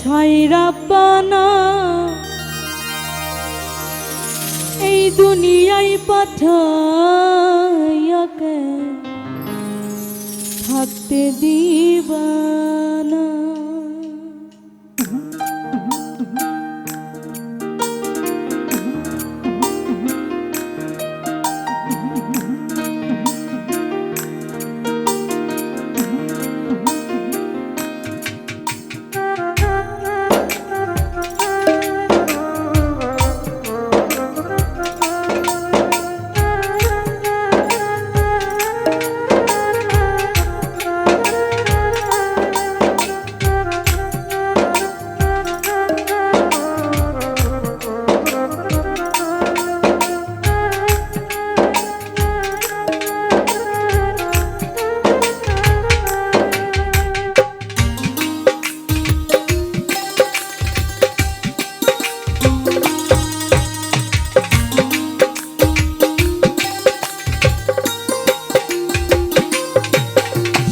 সাইরাব্বানা এই দুনিয়ায় পাঠাইয়াকে থাকতে দিবানা।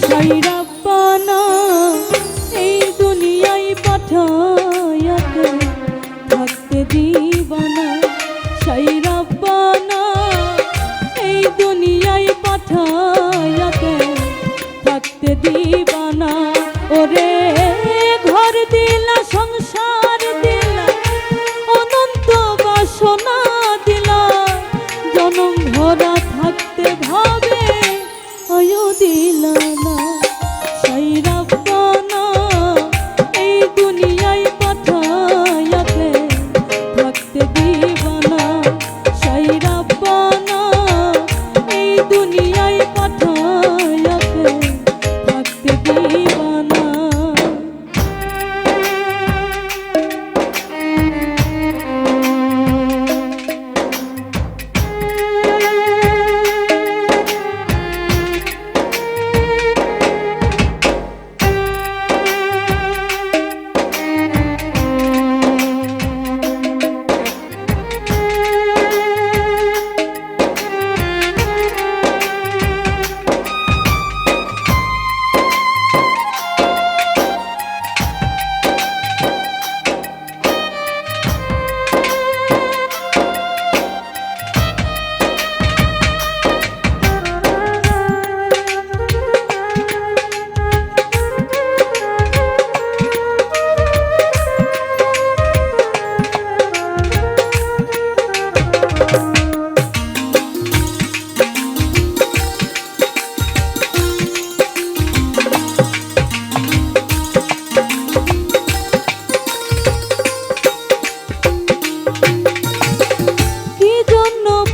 সাইরাব্বানা এই দুনিয়ায় পাঠাইয়াকে থাকতে দিবানা। সাইরাব্বানা এই দুনিয়ায় পাঠাইয়াকে থাকতে দিবানা। ওরে ঘর দিলা, সংসার দিলা, অনন্ত বাসনা দিলা, জনম ভরা থাকতে ভাবে আয়ো দিলা না। সাইরাব্বানা এই দুনিয়ায় পাঠাইয়াকে থাকতে দিবানা। সাইরাব্বানা এই দুনিয়ায় পাঠাইয়াকে থাকতে দিবানা।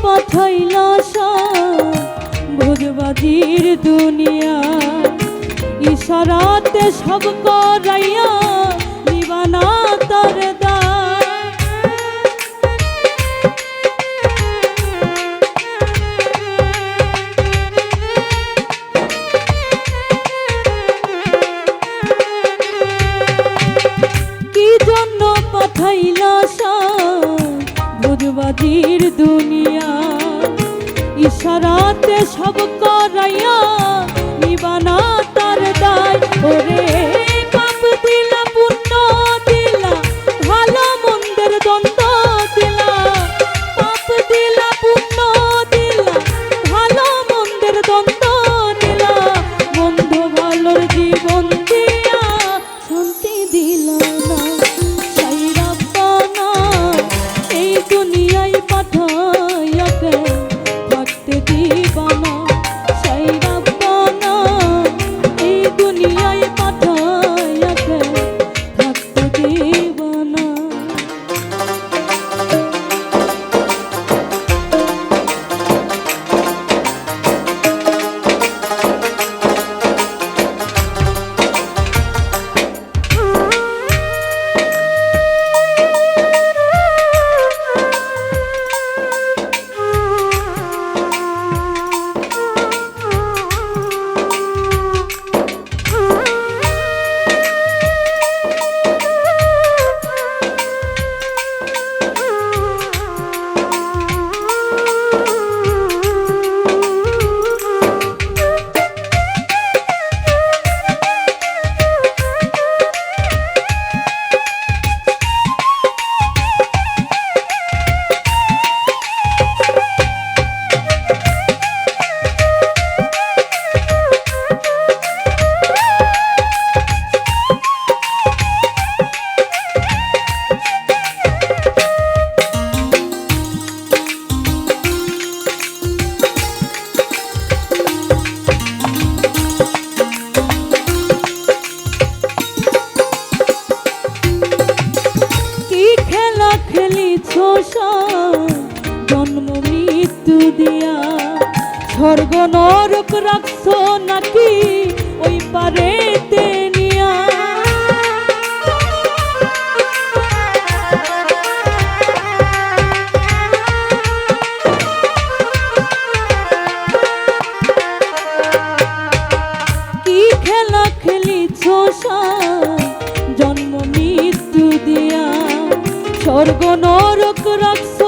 পাঠাইলা ভোজবাজির দুনিয়া, ইশারাতে সব করাইয়া নিবানা তার দায়। কি জন্য পাঠাইলা ভোজবাজির দুনিয়া, ইশারাতে সব করাইয়া নিবানা তার দায়। ওরে পাপ দিলা, পুণ্য দিলা, ভালো মন্দের দ্বন্দ্ব দিলা। পাপ দিলা, পুণ্য দিলা, ভালো মন্দের দ্বন্দ্ব দিলা। মন্দ ভালোর জীবন দিয়া শান্তি দিলা না। সাইরাব্বানা এই দুনিয়ায় পাঠাইয়াকে থাকতে দিবানা। সাইরাব্বানা এই দুনিয়ায় পাঠাইয়াকে থাকতে দিবানা। জন্ম মৃত্যু দিয়া স্বর্গ নরক রাখছো নাকি ওই পারেতে নিয়া কি খেলা খেলিছো জন্ম মৃত্যু দিয়া স্বর্গ নরক রাখছো